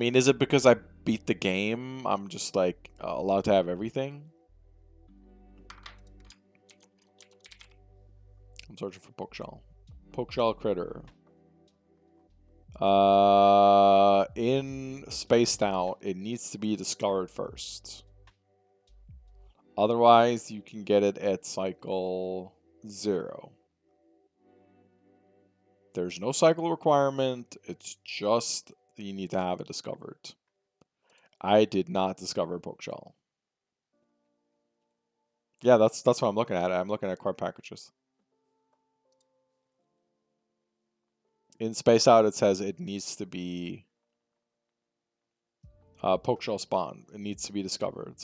mean, is it because I beat the game? I'm just like allowed to have everything. I'm searching for Pokeshell. Pokeshell critter. In Spaced Out, it needs to be discovered first. Otherwise, you can get it at cycle 0. There's no cycle requirement. It's just you need to have it discovered. I did not discover Pokeshell. Yeah, that's what I'm looking at. I'm looking at card packages. In Space Out, it says it needs to be Pokeshell spawn. It needs to be discovered.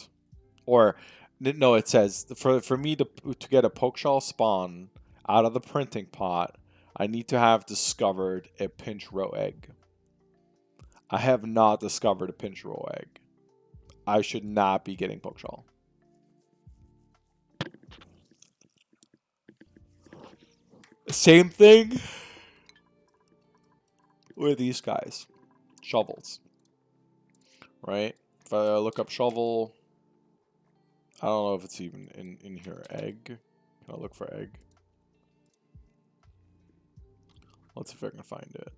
Or no, it says for me to get a Pokeshell spawn out of the printing pot, I need to have discovered a pinch row egg. I have not discovered a pinch row egg. I should not be getting Pokeshell. Same thing with these guys. Shovels. Right? If I look up shovel, I don't know if it's even in here. Egg. Can I look for egg? Let's see if I can find it.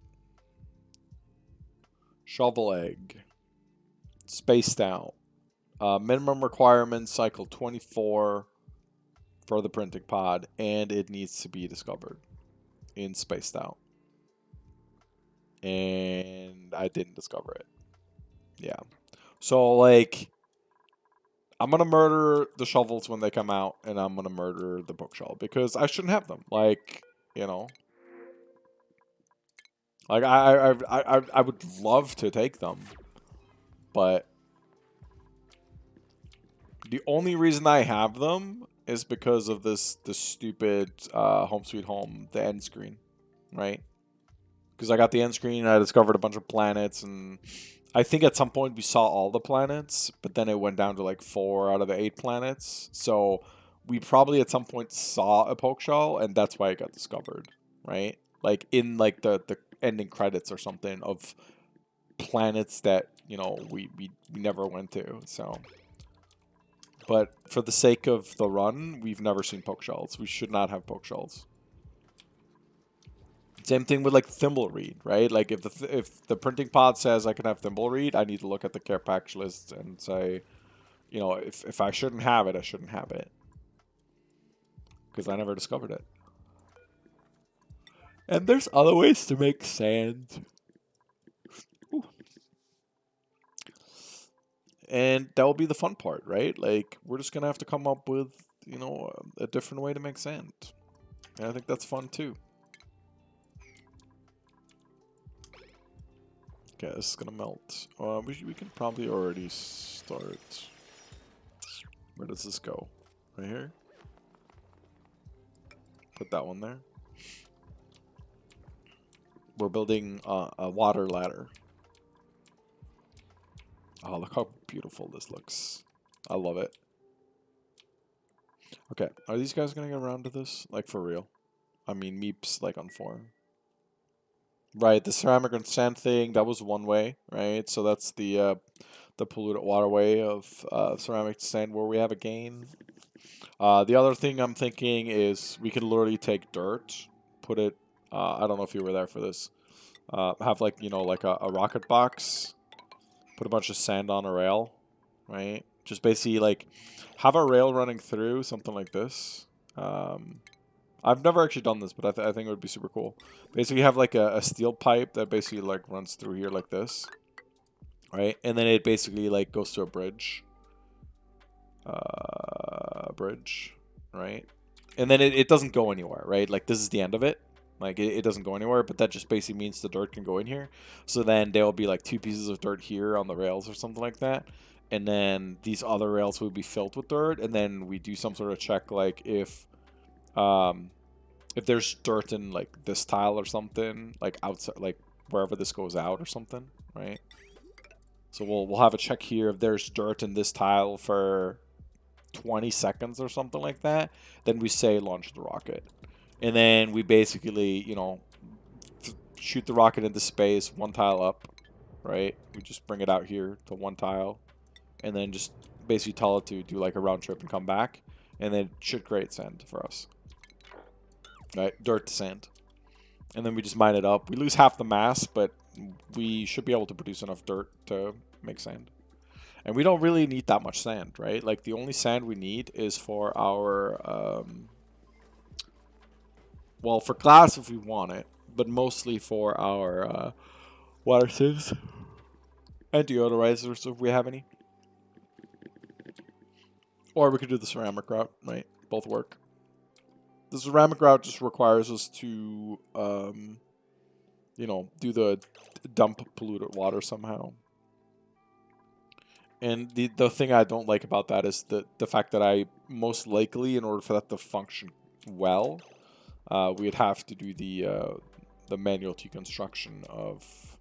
Shovel egg. Spaced Out. Minimum requirements, cycle 24 for the printing pod, and it needs to be discovered in Spaced Out. And I didn't discover it. Yeah. So, like, I'm going to murder the shovels when they come out, and I'm going to murder the Pokeshell because I shouldn't have them. Like, you know. Like, I would love to take them, but the only reason I have them is because of this stupid Home Sweet Home, the end screen, right? Because I got the end screen and I discovered a bunch of planets, and I think at some point we saw all the planets, but then it went down to like 4 out of the 8 planets. So we probably at some point saw a Pokeshell, and that's why it got discovered, right? Like in like the ending credits or something of planets that, you know, we never went to. So, but for the sake of the run, we've never seen Pokeshells. We should not have Pokeshells. Same thing with like Thimbleweed, right? Like if the printing pod says I can have Thimbleweed, I need to look at the care package list and say, you know, if I shouldn't have it, I shouldn't have it because I never discovered it. And there's other ways to make sand. Ooh. And that will be the fun part, right? Like we're just gonna have to come up with, you know, a different way to make sand. And I think that's fun too. Okay, this is gonna melt. We can probably already start. Where does this go? Right here? Put that one there. We're building a water ladder. Oh, look how beautiful this looks. I love it. Okay, are these guys gonna get around to this? Like, for real? I mean, Meep's, like, on form. Right, the ceramic and sand thing, that was one way, right? So that's the polluted waterway of ceramic to sand where we have a gain. The other thing I'm thinking is we could literally take dirt, put it, I don't know if you were there for this, have like, you know, like a rocket box, put a bunch of sand on a rail, right? Just basically like have a rail running through, something like this. I've never actually done this, but I think it would be super cool. Basically have like a steel pipe that basically like runs through here like this, right? And then it basically like goes to a bridge. Bridge, right? And then it doesn't go anywhere, right? Like this is the end of it. Like it doesn't go anywhere, but that just basically means the dirt can go in here. So then there will be like 2 pieces of dirt here on the rails or something like that. And then these other rails would be filled with dirt. And then we do some sort of check like if there's dirt in like this tile or something, like outside, like wherever this goes out or something, right? So we'll have a check here if there's dirt in this tile for 20 seconds or something like that, then we say launch the rocket. And then we basically, you know, shoot the rocket into space, 1 tile up, right? We just bring it out here to one tile, and then just basically tell it to do like a round trip and come back, and then it should create sand for us. Right? Dirt to sand. And then we just mine it up. We lose half the mass, but we should be able to produce enough dirt to make sand. And we don't really need that much sand, right? Like, the only sand we need is for our, well, for glass if we want it, but mostly for our water sieves and deodorizers if we have any. Or we could do the ceramic route, right? Both work. The ceramic route just requires us to, you know, do the dump polluted water somehow. And the thing I don't like about that is the fact that I most likely, in order for that to function well, we'd have to do the manual deconstruction of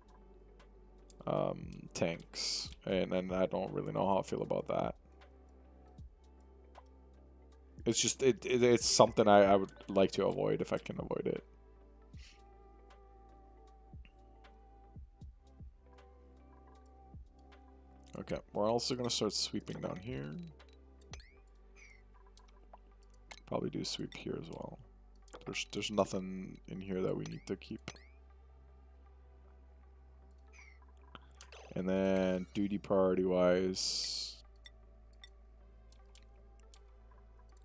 tanks, and I don't really know how I feel about that. It's just it's something I would like to avoid if I can avoid it. Okay, we're also gonna start sweeping down here. Probably do sweep here as well. There's nothing in here that we need to keep. And then duty priority wise,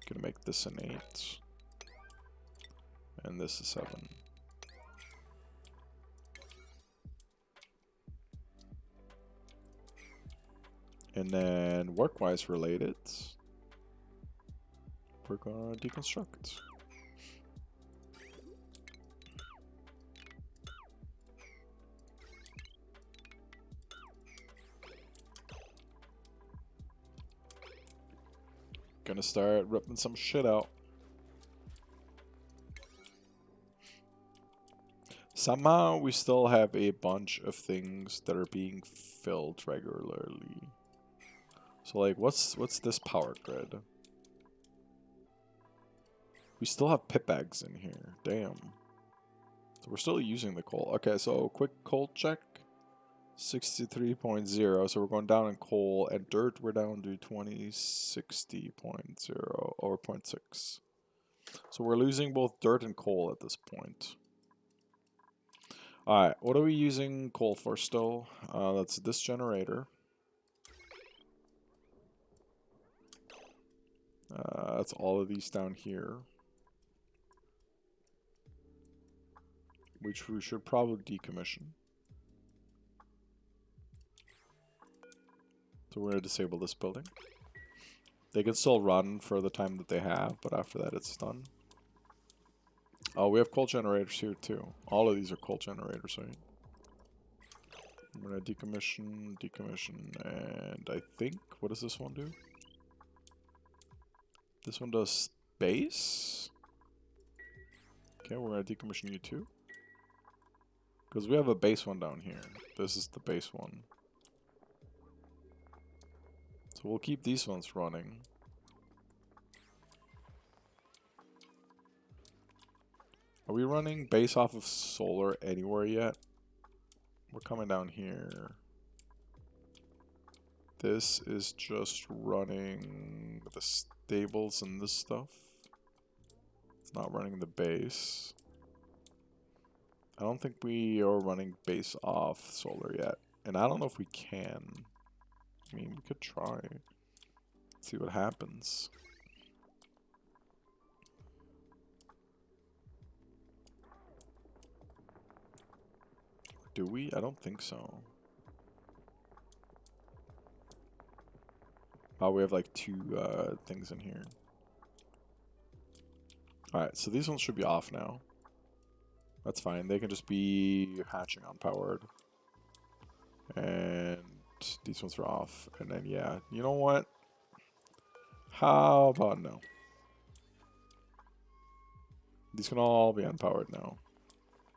gonna make this an 8. And this is 7. And then work-wise related, we're gonna deconstruct. Gonna start ripping some shit out. Somehow we still have a bunch of things that are being filled regularly. So like, what's this power grid? We still have pit bags in here. Damn. So we're still using the coal. Okay, so quick coal check. 63.0. So we're going down in coal, and dirt we're down to 2060.0 or 0.6. So we're losing both dirt and coal at this point. Alright, what are we using coal for still? That's this generator. That's all of these down here. Which we should probably decommission. So we're going to disable this building. They can still run for the time that they have, but after that it's done. Oh, we have coal generators here too. All of these are coal generators, right? I'm going to decommission, and I think, what does this one do? This one does space? Okay, we're going to decommission you too. Because we have a base one down here. This is the base one. So we'll keep these ones running. Are we running base off of solar anywhere yet? We're coming down here. This is just running the stables and this stuff. It's not running the base. I don't think we are running base off solar yet. And I don't know if we can. I mean, we could try. See what happens. Do we? I don't think so. Oh, we have like 2 things in here. Alright, so these ones should be off now. That's fine. They can just be hatching unpowered. And these ones are off. And then, yeah, you know what? How about no? These can all be unpowered now.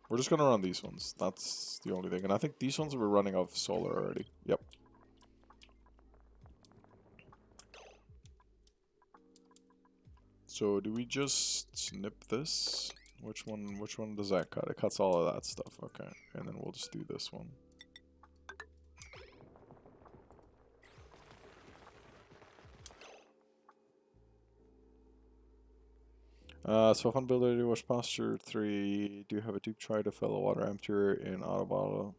We're just going to run these ones. That's the only thing. And I think these ones were running off solar already. Yep. So do we just snip this? Which one does that cut? It cuts all of that stuff. Okay. And then we'll just do this one. So fun ability to wash posture 3. Do you have a dupe try to fill a water emptier in auto bottle?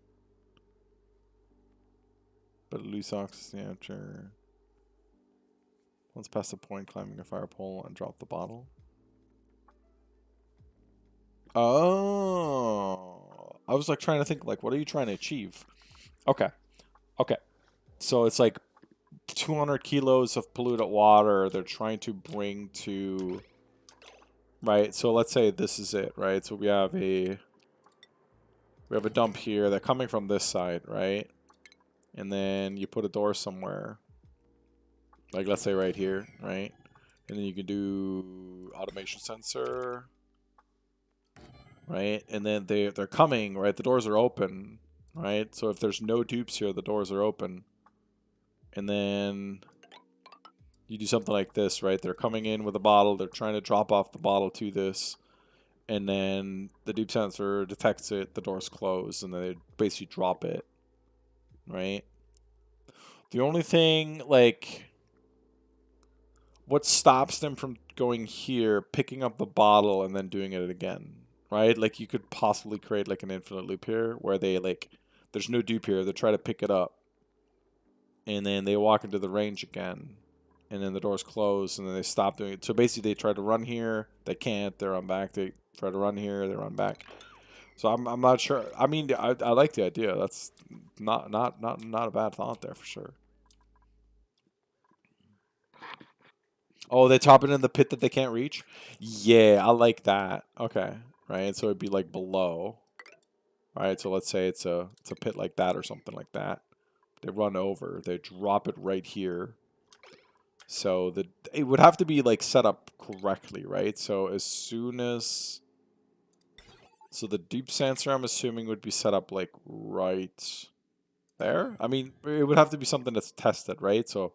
But loose oxygen emptier. Once past the point, climbing a fire pole and drop the bottle. Oh, I was like trying to think like, what are you trying to achieve? Okay, okay. So it's like 200 kilos of polluted water they're trying to bring to, right? So let's say this is it, right? So we have a dump here. They're coming from this side, right? And then you put a door somewhere, like let's say right here, right? And then you can do automation sensor, right? And then they're coming, right? The doors are open, right? So if there's no dupes here, the doors are open. And then you do something like this, right? They're coming in with a bottle. They're trying to drop off the bottle to this. And then the dupe sensor detects it. The doors close. And then they basically drop it, right? The only thing, like, what stops them from going here, picking up the bottle, and then doing it again, right? Like, you could possibly create, like, an infinite loop here where they, like, there's no dupe here. They try to pick it up. And then they walk into the range again. And then the doors close, and then they stop doing it. So basically, they try to run here. They can't. They run back. They try to run here. They run back. So I'm not sure. I mean, I like the idea. That's not a bad thought there for sure. Oh, they top it in the pit that they can't reach? Yeah, I like that. Okay. Right, so it'd be like below. Alright, so let's say it's a pit like that or something like that. They run over, they drop it right here. So it would have to be like set up correctly, right? So as soon as the dupe sensor I'm assuming would be set up like right there. I mean, it would have to be something that's tested, right? So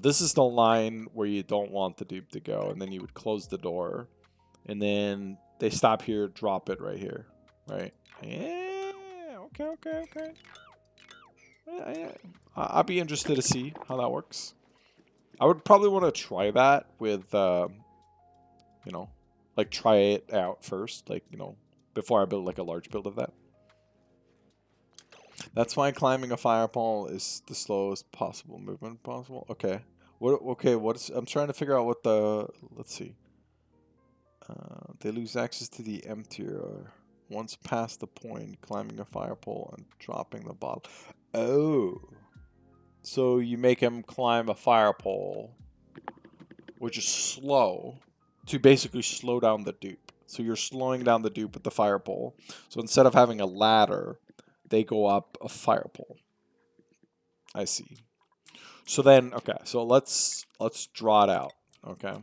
this is the line where you don't want the dupe to go, and then you would close the door, and then they stop here, drop it right here, right? Yeah, okay. Yeah. I'd be interested to see how that works. I would probably want to try that with, you know, like try it out first, like, before I build like a large build of that. That's why climbing a fire pole is the slowest possible movement possible. Okay. What's I'm trying to figure out what the let's see. They lose access to the emptier once past the point, climbing a fire pole and dropping the bottle. Oh. So you make him climb a fire pole, which is slow, to basically slow down the dupe. So you're slowing down the dupe with the fire pole. So instead of having a ladder, they go up a fire pole. I see. So then, okay, so let's draw it out. Okay,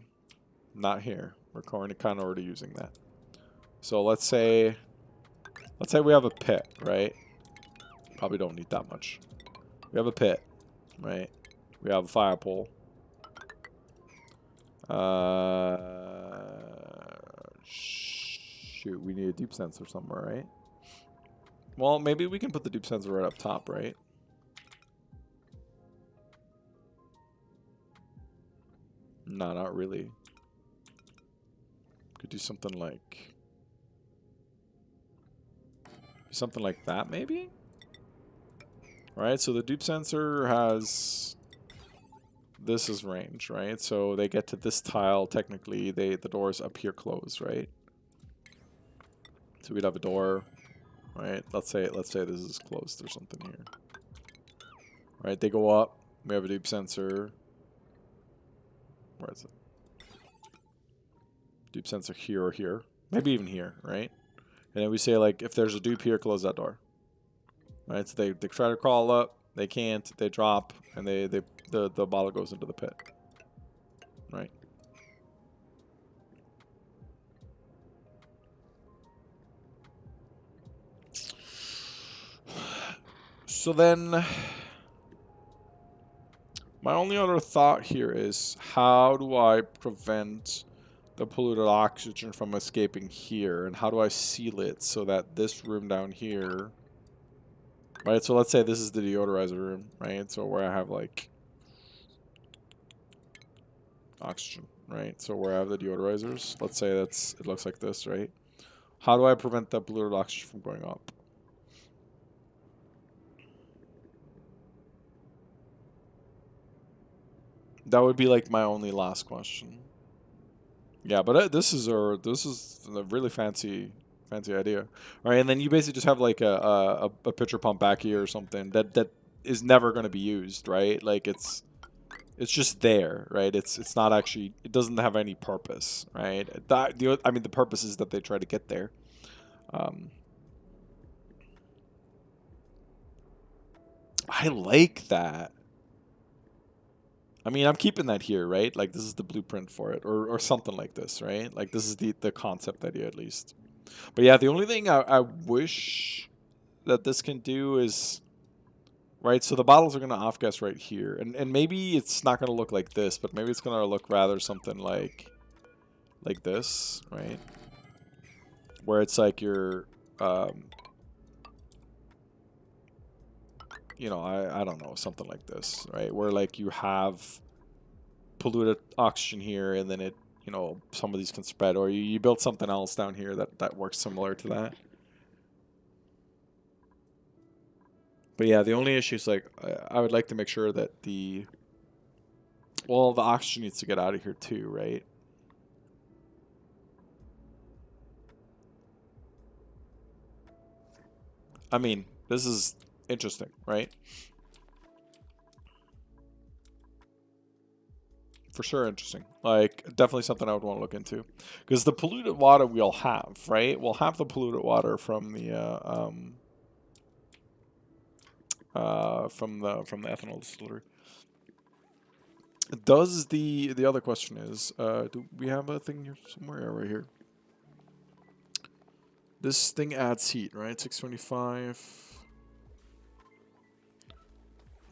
not here. We're kind of already using that. So let's say we have a pit, right? Probably don't need that much. We have a pit, right? We have a fire pole. Shoot, we need a deep sensor somewhere, right? Well, maybe we can put the dupe sensor right up top, right? No, not really. Could do something like that, maybe? Right, so the dupe sensor has this is range, right? So they get to this tile, technically, the doors up here close, right? So we'd have a door, right? Let's say this is closed or something here. Right, they go up, we have a dupe sensor. Where is it? Dupe sensor here or here. Maybe even here, right? And then we say, like, if there's a dupe here, close that door. Right? So they try to crawl up, they can't, they drop, and the bottle goes into the pit. Right? So then, my only other thought here is, how do I prevent the polluted oxygen from escaping here, and how do I seal it so that this room down here, right? So let's say this is the deodorizer room, right? So where I have like oxygen, right? So where I have the deodorizers, let's say it looks like this, right? How do I prevent that polluted oxygen from going up? That would be like my only last question. Yeah, but this is a really fancy idea, right? And then you basically just have like a pitcher pump back here or something that is never going to be used, right? Like it's just there, right? It's not actually, it doesn't have any purpose, right? I mean, the purpose is that they try to get there. Um, I like that. I mean, I'm keeping that here, right? Like this is the blueprint for it, or something like this, right? Like this is the concept idea at least. But yeah, the only thing I wish that this can do is, right. So the bottles are gonna off gas right here, and maybe it's not gonna look like this, but maybe it's gonna look rather something like this, right? Where it's like you're, um, you know, I don't know, something like this, right? Where like you have polluted oxygen here, and then it, you know, some of these can spread, or you build something else down here that works similar to that. But yeah, the only issue is like I would like to make sure that the oxygen needs to get out of here too, right? I mean, this is interesting, right? For sure interesting. Like definitely something I would want to look into, because the polluted water we'll have, right? We'll have the polluted water from the ethanol distillery. Does the other question is, do we have a thing here somewhere? Yeah, right here. This thing adds heat, right? 625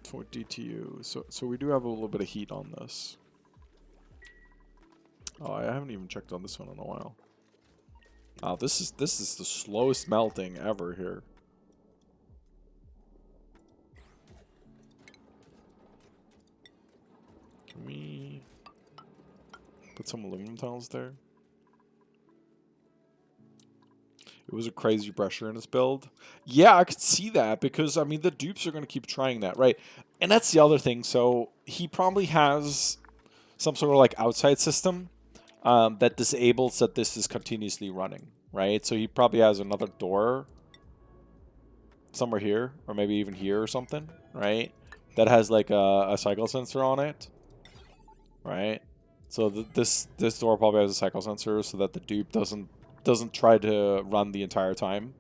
20 DTU. So we do have a little bit of heat on this. Oh, I haven't even checked on this one in a while. Oh, this is the slowest melting ever here. Can we put some aluminum tiles there? It was a crazy pressure in his build. Yeah, I could see that because I mean the dupes are going to keep trying that, right? And that's the other thing. So he probably has some sort of like outside system that disables that this is continuously running, right? So he probably has another door somewhere here, or maybe even here or something, right? That has like a cycle sensor on it, right? So this door probably has a cycle sensor so that the dupe doesn't try to run the entire time.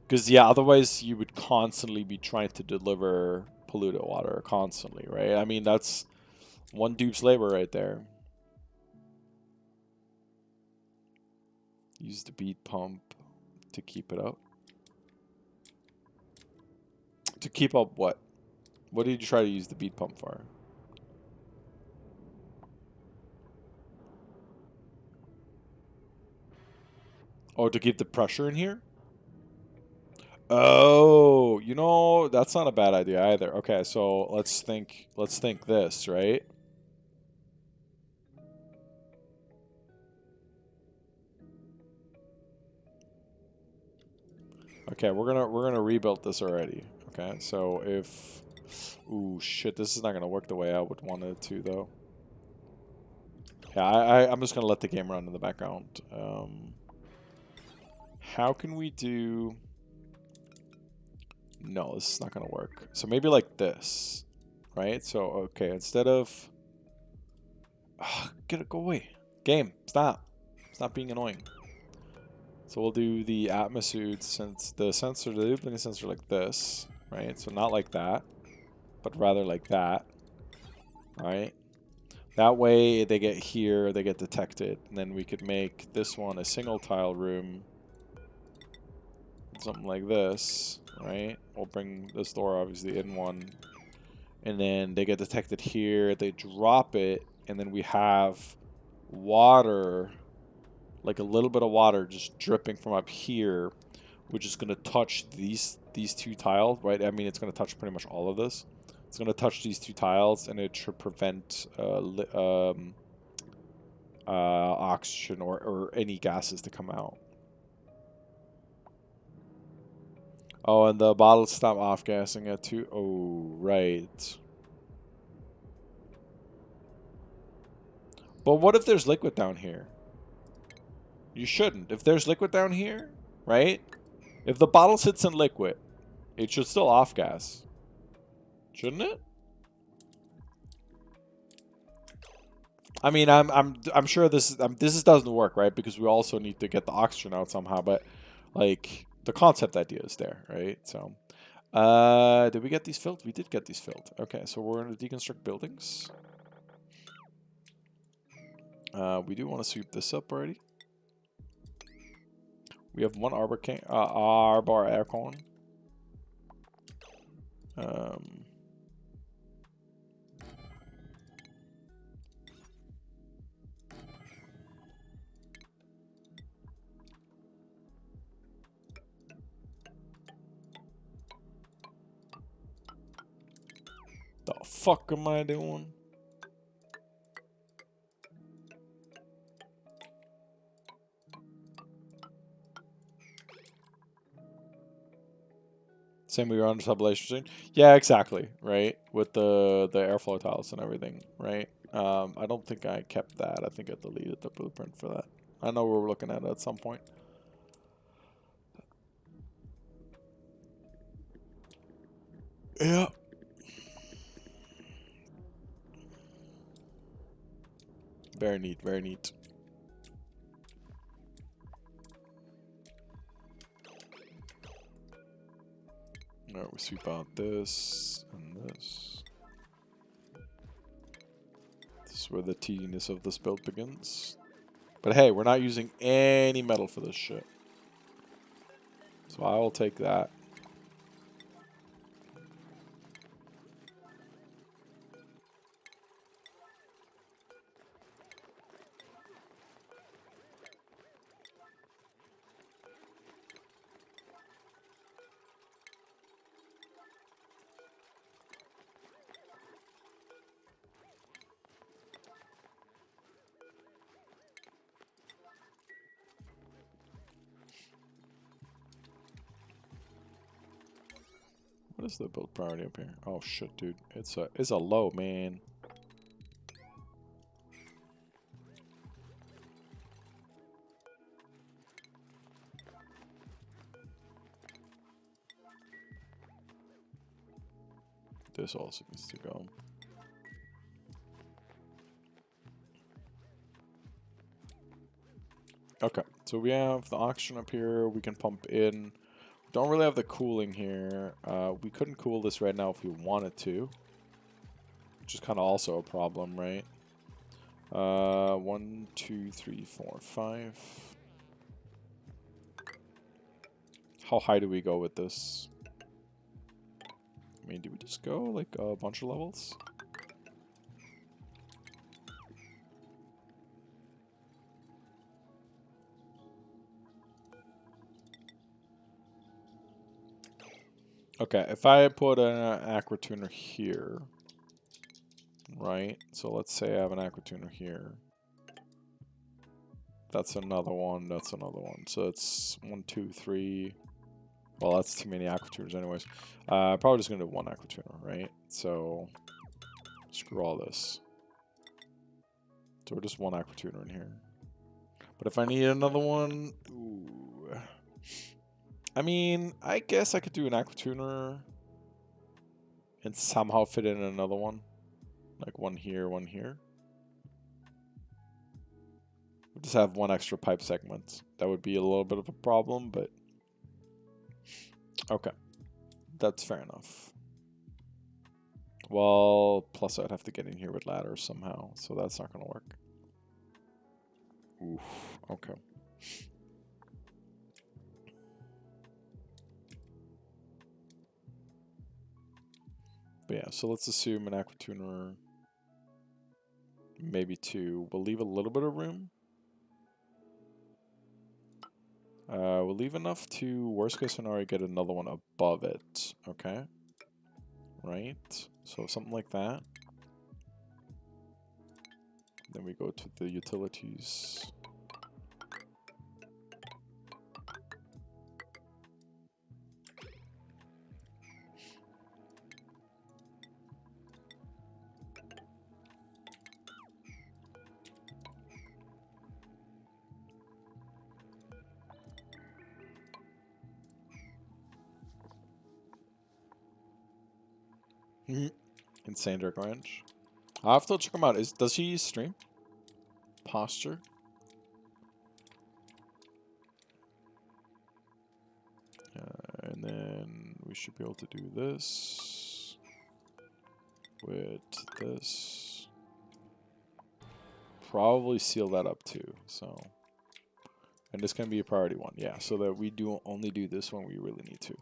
Because yeah, otherwise you would constantly be trying to deliver polluted water constantly, right? I mean that's one dupe's labor right there. Use the bead pump to keep it up. To keep up what? What did you try to use the bead pump for? Oh, to keep the pressure in here? Oh, you know, that's not a bad idea either. Okay, so let's think this, right? Okay, we're gonna rebuild this already. Okay, so if, ooh shit, this is not gonna work the way I would want it to though. Yeah, I'm just gonna let the game run in the background. How can we do? No, this is not gonna work. So maybe like this, right? So okay, instead of, get it, go away, game, stop being annoying. So we'll do the atmosude since the duplicate sensor like this, right? So not like that, but rather like that, right? That way they get here, they get detected, and then we could make this one a single tile room, something like this, right? We'll bring this door obviously in one, and then they get detected here, they drop it, and then we have water, like a little bit of water just dripping from up here, which is going to touch these two tiles, right? I mean, it's going to touch pretty much all of this. It's going to touch these two tiles, and it should prevent oxygen or any gases to come out. Oh, and the bottles stop off-gassing it too. Oh, right. But what if there's liquid down here? You shouldn't. If there's liquid down here, right? If the bottle sits in liquid, it should still off-gas. Shouldn't it? I mean, I'm sure this doesn't work, right? Because we also need to get the oxygen out somehow. But like the concept idea is there, right? So, did we get these filled? We did get these filled. Okay, so we're gonna deconstruct buildings. We do want to sweep this up already. We have one arbor aircon. The fuck am I doing? Same with your under sublimation machine. Yeah, exactly. Right, with the airflow tiles and everything. Right. I don't think I kept that. I think I deleted the blueprint for that. I know we were looking at it at some point. Yeah. Very neat. Very neat. Alright, we sweep out this and this. This is where the tediness of this build begins. But hey, we're not using any metal for this shit. So I will take that. What is the build priority up here? Oh shit, dude. It's a low, man. This also needs to go. Okay, so we have the oxygen up here. We can pump in. Don't really have the cooling here. We couldn't cool this right now if we wanted to, which is kind of also a problem, right? 1, 2, 3, 4, 5. How high do we go with this? I mean, do we just go like a bunch of levels? Okay, if I put an aqua tuner here, right? So let's say I have an aqua tuner here. That's another one. That's another one. So it's 1, 2, 3. Well, that's too many aqua tuners anyways. Probably just going to do one aqua tuner, right? So screw all this. So we're just one aqua tuner in here. But if I need another one, ooh. I mean, I guess I could do an aqua tuner and somehow fit in another one. Like one here, one here. We'll just have one extra pipe segment. That would be a little bit of a problem, but okay. That's fair enough. Well, plus I'd have to get in here with ladders somehow, so that's not going to work. Oof, okay. But yeah, so let's assume an aqua tuner, maybe 2. We'll leave a little bit of room. We'll leave enough to, worst case scenario, get another one above it. Okay. right? So something like that. Then we go to the utilities. Insane Dark Orange. I'll have to check him out. Does he stream? Posture? And then we should be able to do this with this. Probably seal that up too. So, and this can be a priority one, yeah, so that we do only do this when we really need to.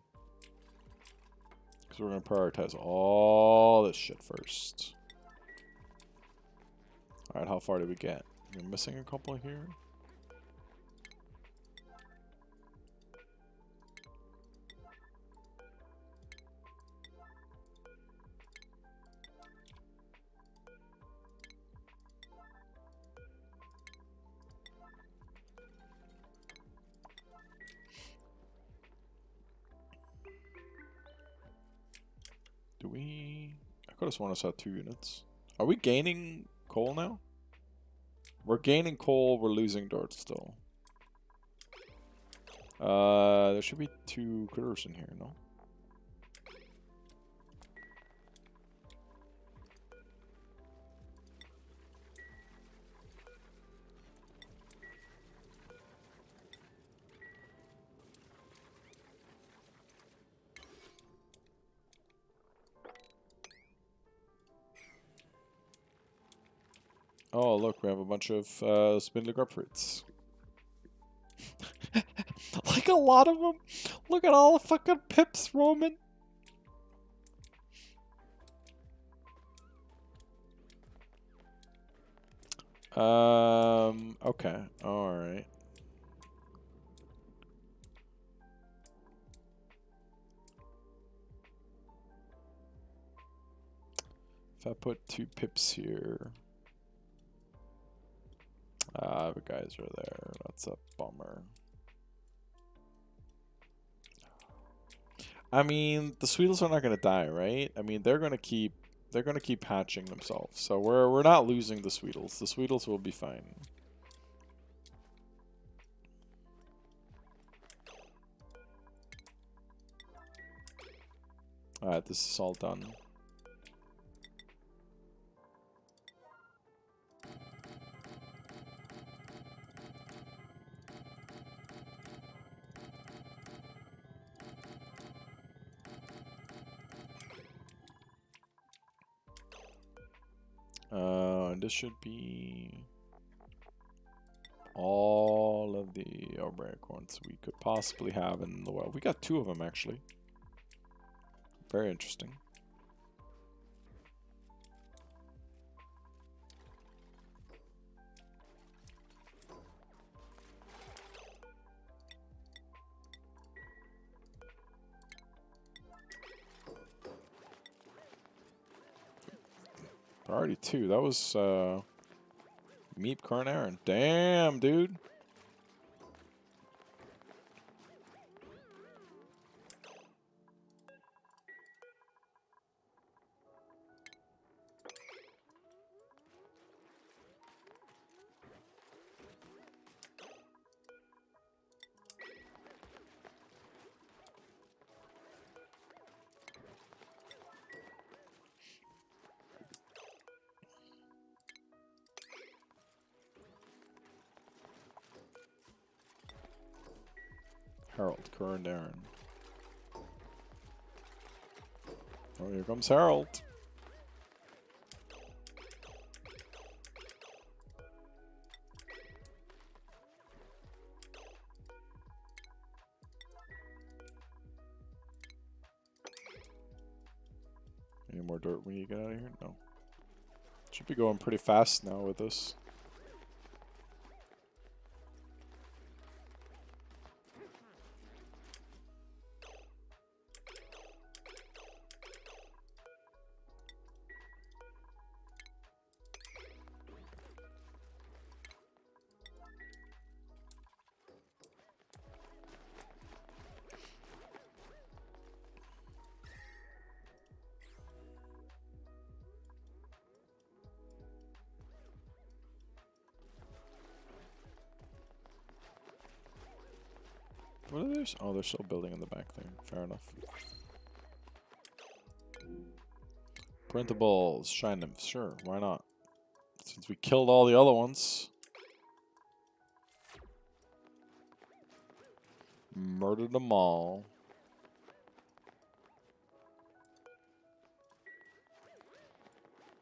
Because we're going to prioritize all this shit first. Alright, how far did we get? We're missing a couple here. Do we... I could have sworn I saw 2 units. Are we gaining coal now? We're gaining coal, we're losing dirt still. There should be 2 critters in here, no? Oh, look, we have a bunch of spindly grub fruits. Like a lot of them. Look at all the fucking pips roaming. Okay, alright. If I put 2 pips here. The guys are there. That's a bummer. I mean, the Sweetles are not gonna die, right? I mean, they're gonna keep hatching themselves. So we're not losing the Sweetles. The Sweetles will be fine. Alright, this is all done. And this should be all of the Acorns we could possibly have in the world. We got 2 of them actually. Very interesting. Already 2. That was Meep Carnaren. Damn, dude. Harold Carnaren. Oh, here comes Harold. Any more dirt we need to get out of here? No. Should be going pretty fast now with this. What are these? Oh, they're still building in the back there. Fair enough. Printables, shine them. Sure, why not? Since we killed all the other ones. Murdered them all.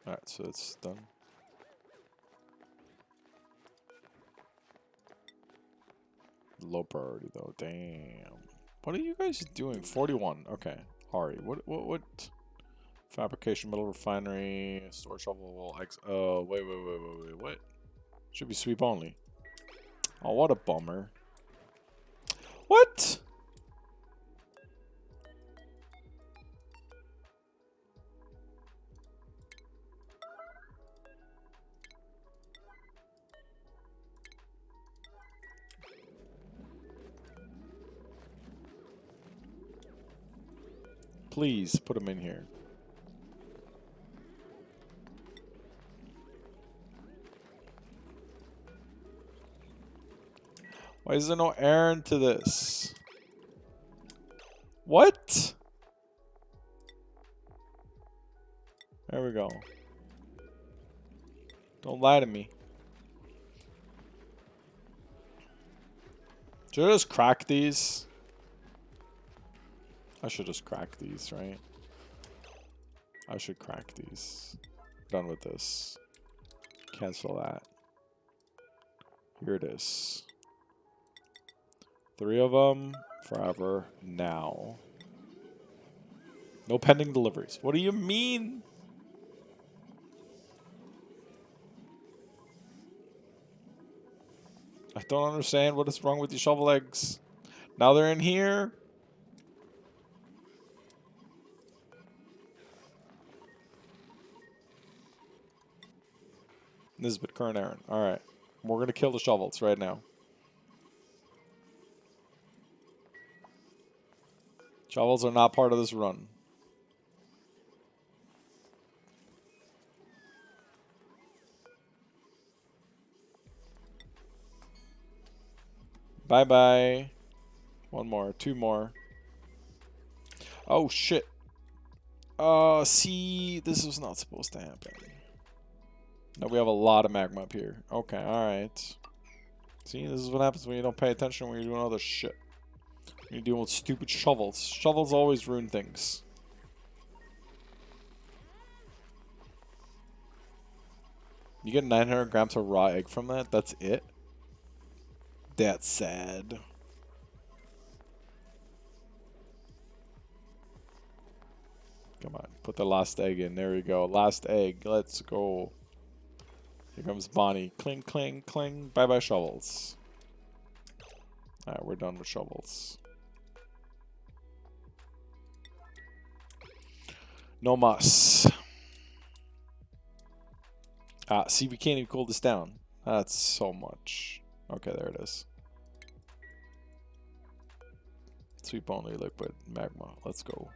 Alright, so it's done. Low priority though, damn. What are you guys doing? 41, okay. Ari, what? Fabrication, metal refinery, storage shovel, oh, wait, what? Should be sweep only. Oh, what a bummer. What? Please, put them in here. Why is there no errand to this? What? There we go. Don't lie to me. Should I just crack these? I should just crack these, right? I should crack these. Done with this. Cancel that. Here it is. 3 of them. Forever. Now. No pending deliveries. What do you mean? I don't understand what is wrong with these shovel eggs. Now they're in here. Nisbet, current errand. Alright. We're going to kill the shovels right now. Shovels are not part of this run. Bye-bye. 1 more. 2 more. Oh, shit. See, this was not supposed to happen. No, we have a lot of magma up here. Okay, alright. See, this is what happens when you don't pay attention when you're doing other shit. When you're dealing with stupid shovels. Shovels always ruin things. You get 900 grams of raw egg from that? That's it? That's sad. Come on, put the last egg in. There we go. Last egg. Let's go. Here comes Bonnie. Cling, cling, cling. Bye-bye, shovels. Alright, we're done with shovels. No muss. Ah, see, we can't even cool this down. That's so much. Okay, there it is. Sweep only liquid magma. Let's go.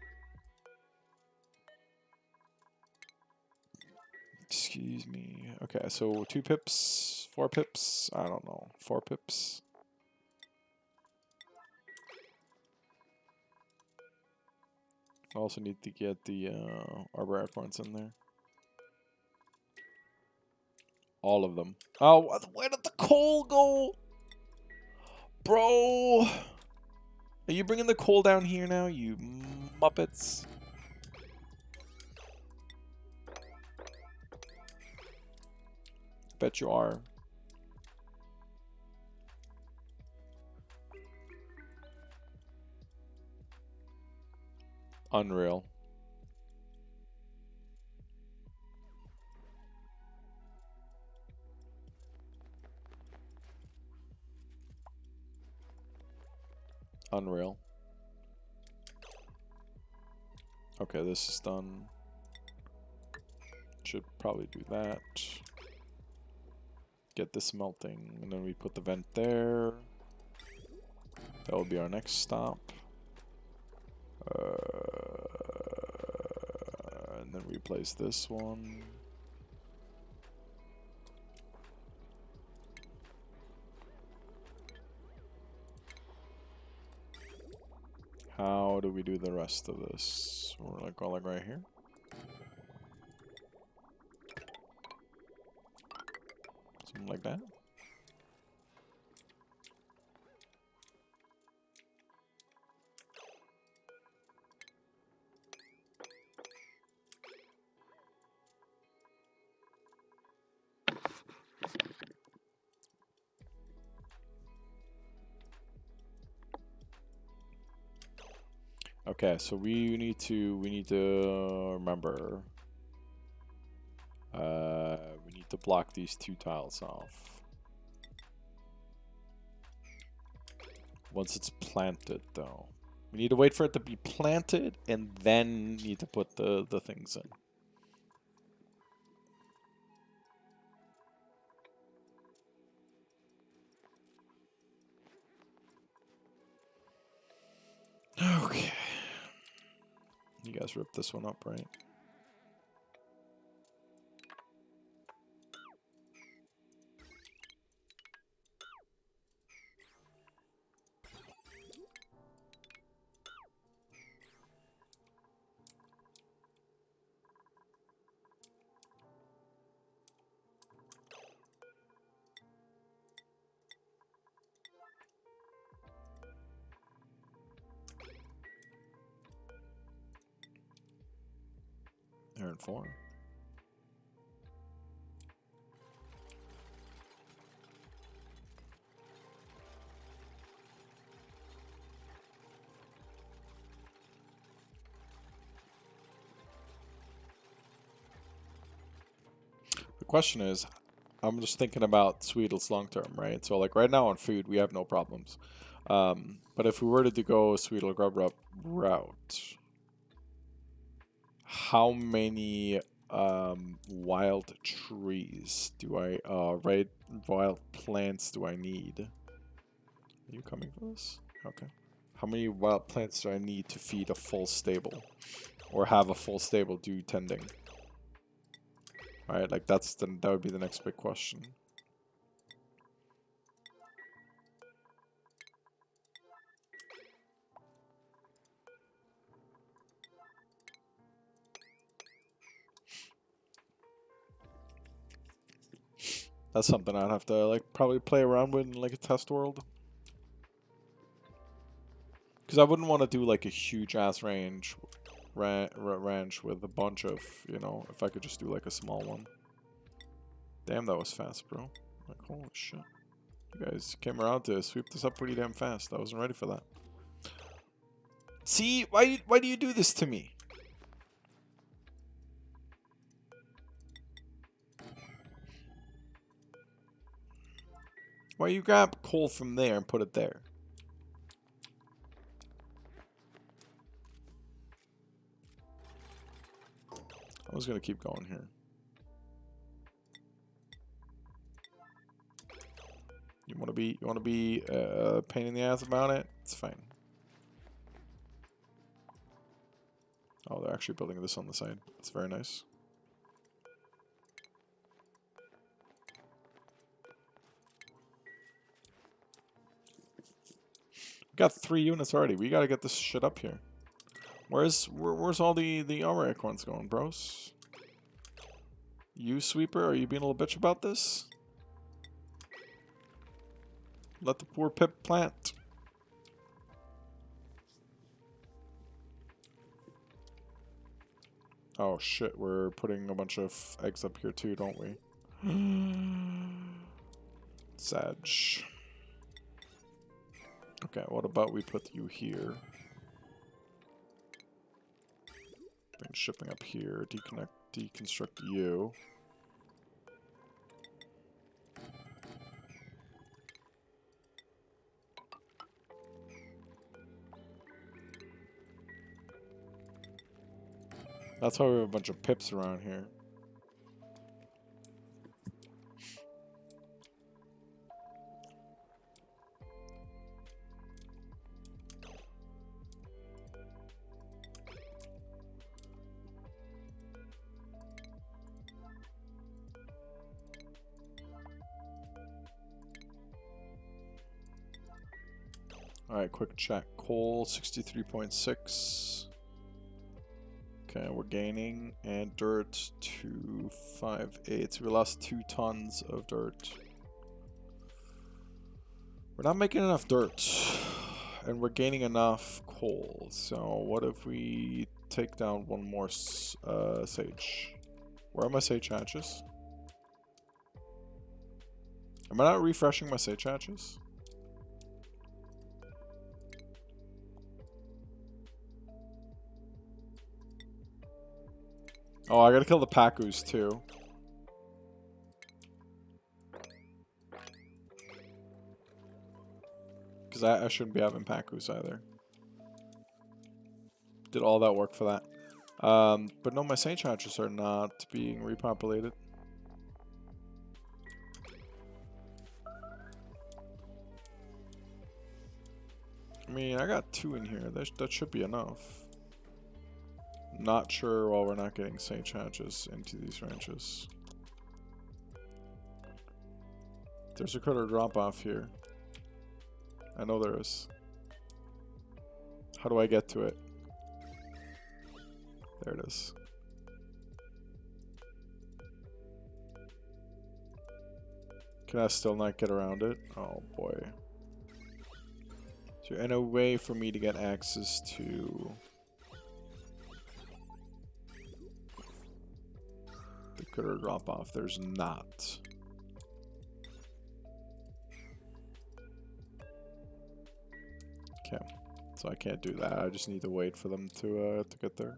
Excuse me. Okay, so 2 pips, 4 pips. I don't know. 4 pips. I also need to get the arbor acorns in there. All of them. Oh, where did the coal go? Bro! Are you bringing the coal down here now, you muppets? Bet you are. Unreal. Unreal. Okay, this is done. Should probably do that. Get this melting, and then we put the vent there. That will be our next stop. And then replace this one. we do the rest of this? We're like going right here. Something like that. Okay, so we need to remember. We need to block these 2 tiles off. Once it's planted, though. We need to wait for it to be planted, and then need to put the things in. Okay. You guys ripped this one up, right? They're in 4. The question is, I'm just thinking about Sweetles long term, right? So like right now on food, we have no problems. But if we were to go a Sweetle Grub Rub route, how many wild trees do I, right, wild plants do I need? Are you coming for this? Okay. How many wild plants do I need to feed a full stable? Or have a full stable do tending? Alright, like that would be the next big question. That's something I'd have to like probably play around with in like a test world. Because I wouldn't want to do like a huge ass ranch with a bunch of, you know, if I could just do like a small one. Damn, that was fast, bro. Like, holy shit. You guys came around to sweep this up pretty damn fast. I wasn't ready for that. See, why do you do this to me? Why you grab coal from there and put it there? I was gonna keep going here. You wanna be pain in the ass about it? It's fine. Oh, they're actually building this on the side. It's very nice. We got 3 units already. We gotta get this shit up here. Where's all the armor acorns going, bros? You, Sweeper, are you being a little bitch about this? Let the poor Pip plant. Oh shit, we're putting a bunch of eggs up here too, don't we? Sag. Okay, what about we put you here? Bring shipping up here, deconstruct you. That's why we have a bunch of pips around here. Alright, quick check. Coal 63.6. Okay, we're gaining. And dirt 258. So we lost 2 tons of dirt. We're not making enough dirt. And we're gaining enough coal. So what if we take down one more sage? Where are my sage hatches? Am I not refreshing my sage hatches? Oh, I gotta kill the Pacus too. Because I shouldn't be having Pacus either. Did all that work for that. But no, my sage hatches are not being repopulated. I mean, I got 2 in here. That should be enough. Not sure why we're not getting sage hatches into these ranches. There's a critter drop off here. I know there is. How do I get to it? There it is. Can I still not get around it? Oh boy. Is there any way for me to get access to the critter drop off? There's not. Okay, so I can't do that. I just need to wait for them to get there.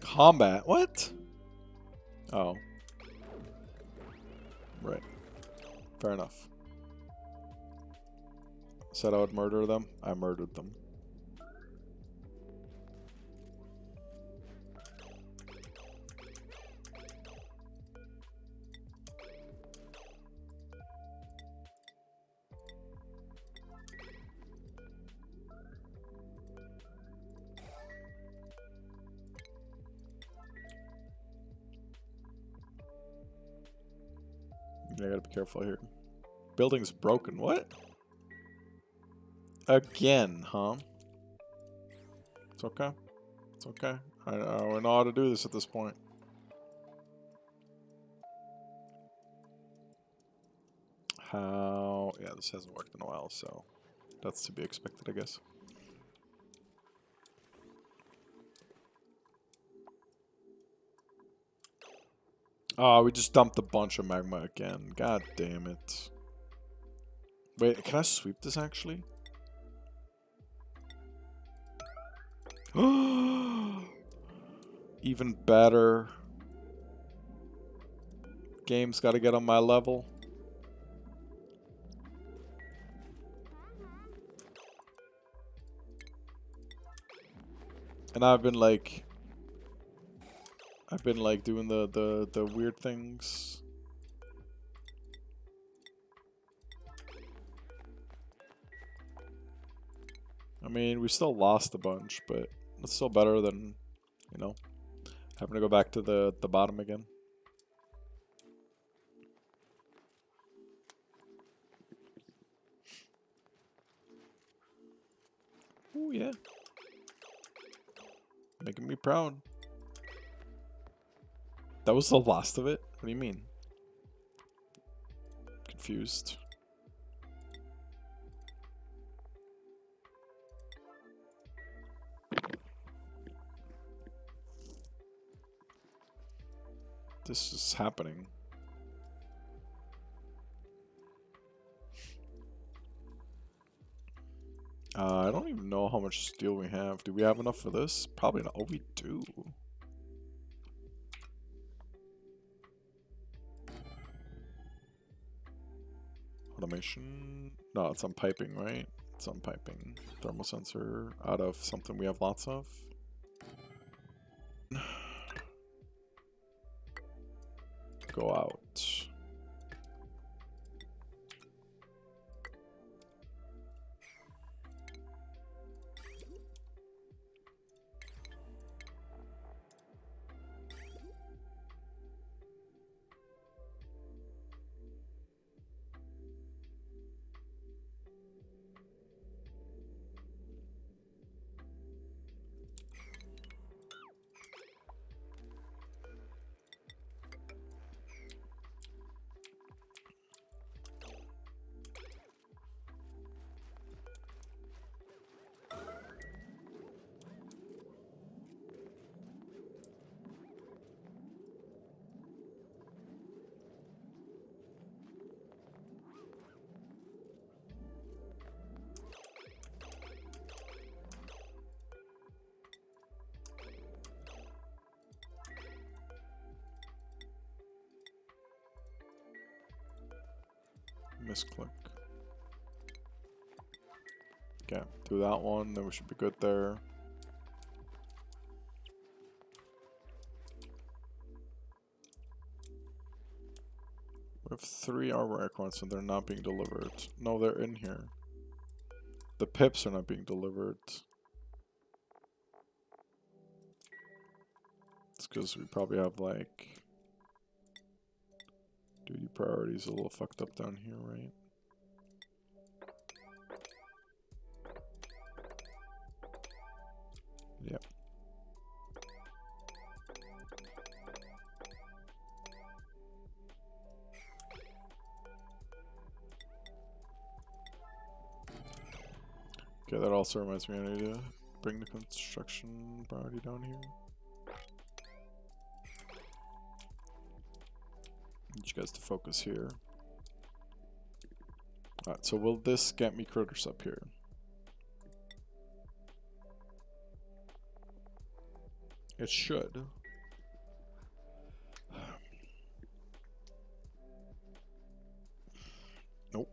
Combat? What? Oh. Right. Fair enough. Said I would murder them. I murdered them. I gotta be careful here. Building's broken. What? Again, huh? It's okay. It's okay. I know how to do this at this point. How? Yeah, this hasn't worked in a while, so that's to be expected, I guess. Oh, we just dumped a bunch of magma again. God damn it. Wait, can I sweep this actually? Even better. Game's gotta get on my level. And I've been like doing the weird things. I mean, we still lost a bunch, but it's still better than, you know, having to go back to the bottom again. Ooh, yeah. Making me proud. That was the last of it? What do you mean? Confused. This is happening. I don't even know how much steel we have. Do we have enough for this? Probably not. Oh, we do. Automation? No, it's on piping, right? Some piping. Thermal sensor out of something we have lots of. Go out. Misclick. Okay, do that one, then we should be good there. We have 3 armor aircrafts and they're not being delivered. No, they're in here. The pips are not being delivered. It's because we probably have like duty priorities a little fucked up down here, right? Yep. Okay, that also reminds me I need to bring the construction priority down here. Need you guys to focus here. Alright, so will this get me critters up here? It should. Nope.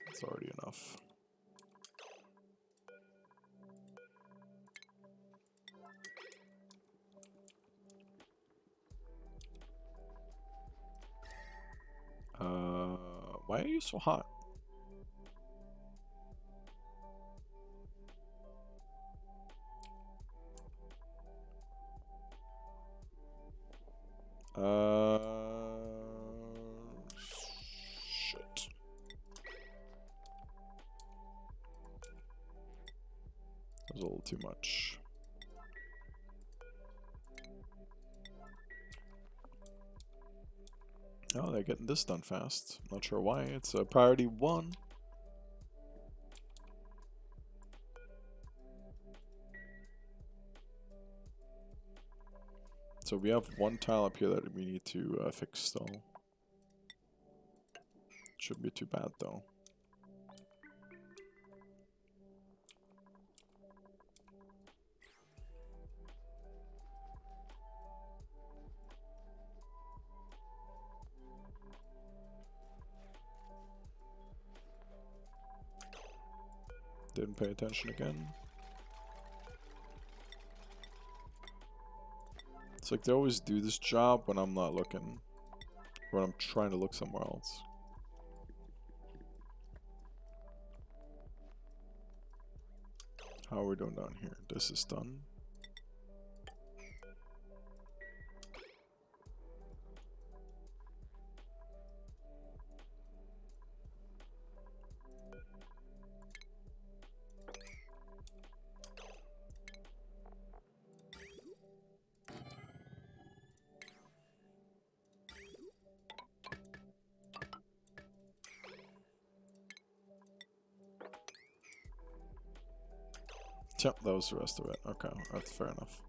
It's already enough. Why are you so hot? Shit. That was a little too much. Oh, they're getting this done fast. Not sure why. It's a priority 1. So we have 1 tile up here that we need to fix still. Shouldn't be too bad though. Didn't pay attention again. It's like they always do this job when I'm not looking. When I'm trying to look somewhere else. How are we doing down here? This is done. Yep, that was the rest of it. Okay, that's fair enough.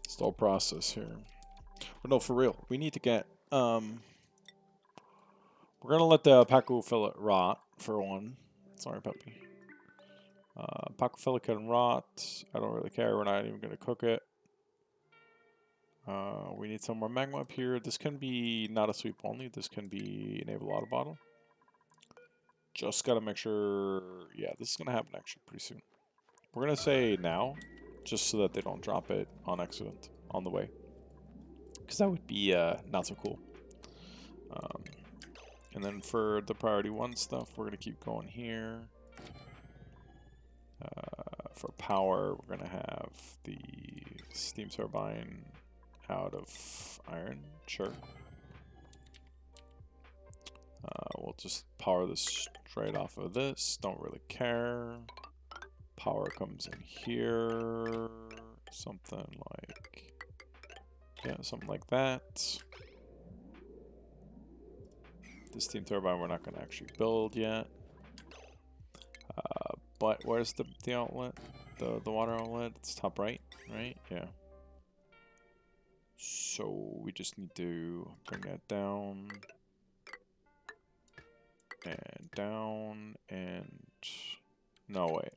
Still process here. But no, for real, we need to get We're gonna let the Pacu fillet rot for one. Sorry, puppy. Pacu fillet can rot. I don't really care. We're not even gonna cook it. We need some more magma up here. This can be not a sweep only. This can be enable auto bottle. Just gotta make sure. Yeah, this is gonna happen actually pretty soon. We're gonna say now, just so that they don't drop it on accident on the way, because that would be not so cool. And then for the priority 1 stuff, we're gonna keep going here. For power, we're gonna have the steam turbine out of iron, sure. We'll just power this straight off of this, don't really care. Power comes in here, something like, yeah, something like that. The steam turbine we're not gonna actually build yet. But where's the outlet? The water outlet? It's top right, right? Yeah. So we just need to bring that down. And down and... No, wait.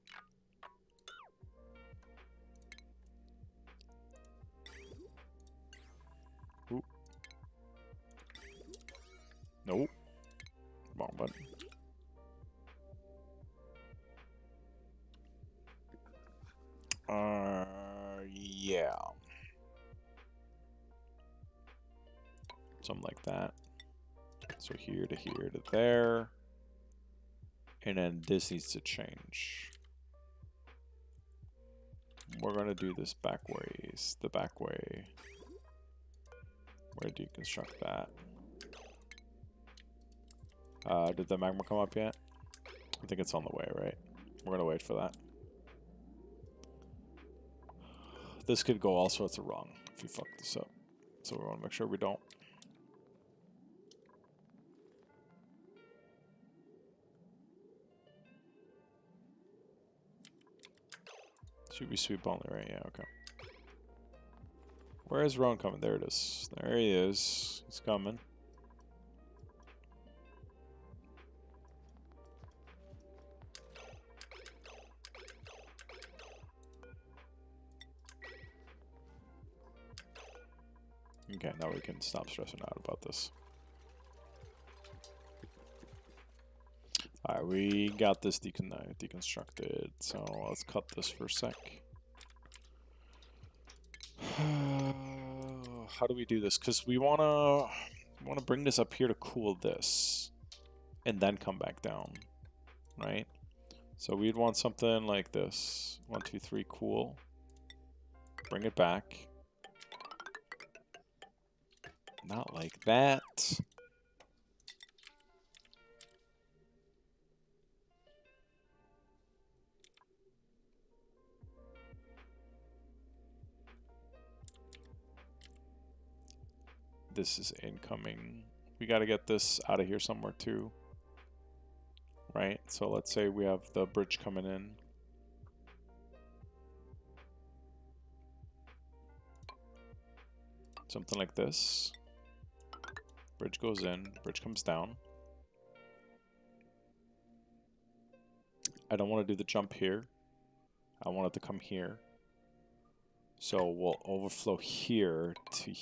Oop. Nope. Wrong button. Yeah. Something like that. So here to here to there. And then this needs to change. We're gonna do this backways. The back way. Where do you construct that? Did the magma come up yet? I think it's on the way, right? We're gonna wait for that. This could go all sorts of wrong if you fuck this up. So we want to make sure we don't. Should be sweep only, right? Yeah, okay. Where is Ron coming? There it is. There he is. He's coming. Okay, now we can stop stressing out about this. Alright, we got this deconstructed, so let's cut this for a sec. How do we do this? Because we wanna bring this up here to cool this, and then come back down, right? So we'd want something like this: 1, 2, 3, cool. Bring it back. Not like that. This is incoming. We got to get this out of here somewhere too. Right? So let's say we have the bridge coming in. Something like this. Bridge goes in, bridge comes down. I don't want to do the jump here. I want it to come here. So we'll overflow here to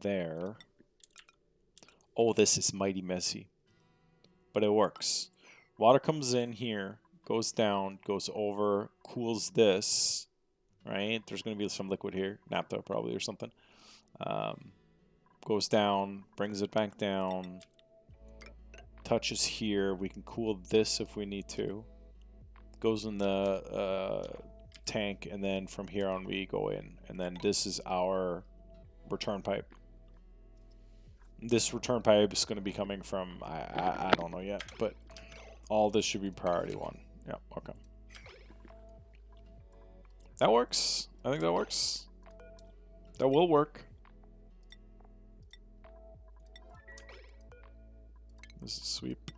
there. Oh, this is mighty messy. But it works. Water comes in here, goes down, goes over, cools this, right? There's going to be some liquid here, naphtha probably or something. Goes down, brings it back down, touches here. We can cool this if we need to. Goes in the tank, and then from here on we go in. And then this is our return pipe. This return pipe is going to be coming from, I don't know yet, but all this should be priority 1. Yeah, okay. That works. I think that works. That will work. This is sweep.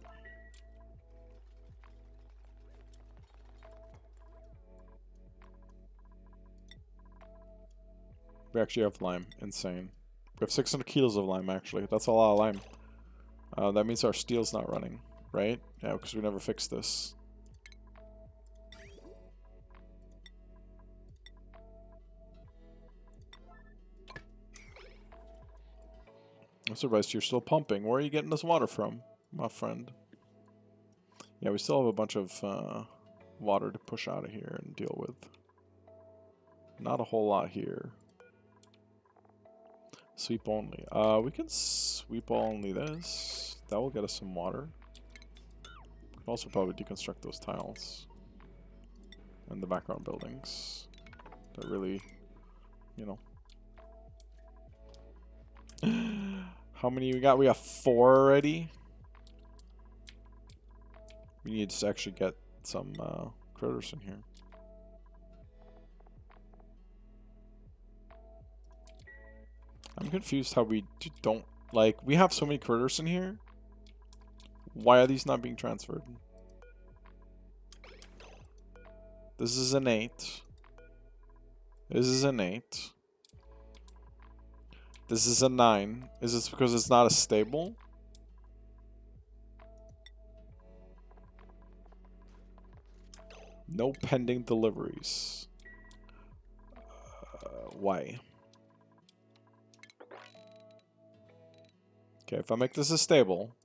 We actually have lime. Insane. We have 600 kilos of lime, actually. That's a lot of lime. That means our steel's not running, right? Yeah, because we never fixed this. I'm surprised you're still pumping. Where are you getting this water from, my friend? Yeah, we still have a bunch of water to push out of here and deal with. Not a whole lot here. Sweep only. We can sweep only this. That will get us some water. We can also probably deconstruct those tiles. And the background buildings. That really, you know. How many we got? We got 4 already. We need to actually get some critters in here. I'm confused how we don't, like, we have so many critters in here. Why are these not being transferred? This is an 8. This is an 8. This is a 9. Is this because it's not as stable? No pending deliveries. Why? Okay, if I make this a stable,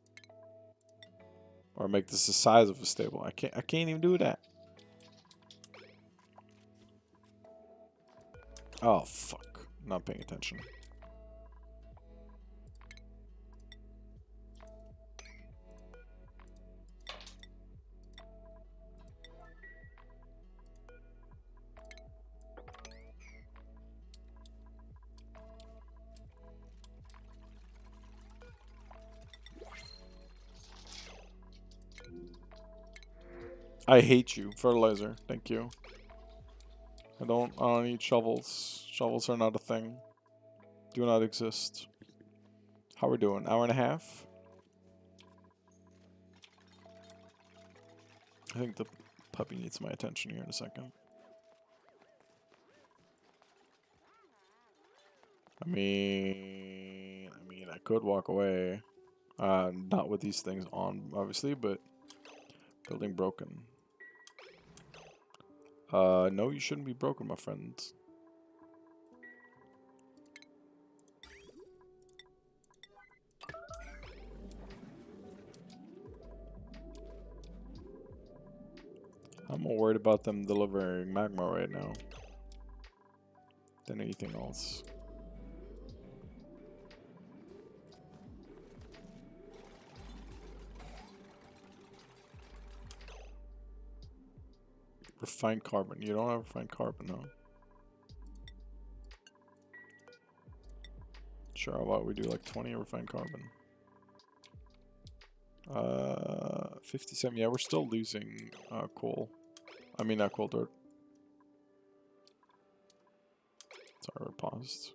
or make this the size of a stable, I can't even do that. Oh fuck! Not paying attention. I hate you, fertilizer. Thank you. I don't need shovels. Shovels are not a thing. Do not exist. How we doing? Hour and a half? I think the puppy needs my attention here in a second. I mean, I could walk away. Not with these things on, obviously, but building broken. No, you shouldn't be broken, my friends. I'm more worried about them delivering magma right now than anything else. Refined carbon. You don't have refined carbon, huh? Sure, how about we do like 20 refined carbon? 57. Yeah, we're still losing coal. I mean, not coal dirt. Sorry, we're paused.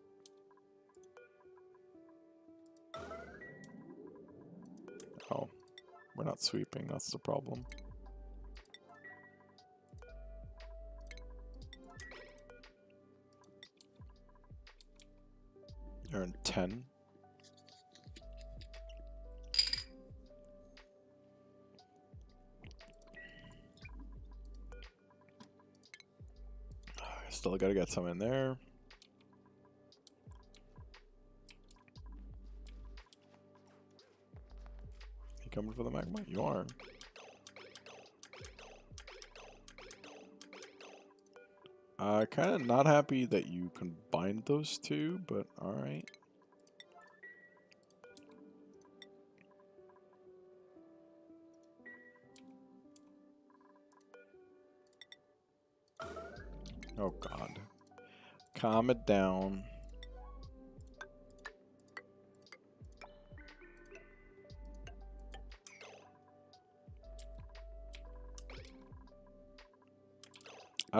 Oh, we're not sweeping. That's the problem. You're in 10. Still gotta get some in there. You coming for the magma? You are. Kind of not happy that you combined those two, but alright. Oh god. Calm it down.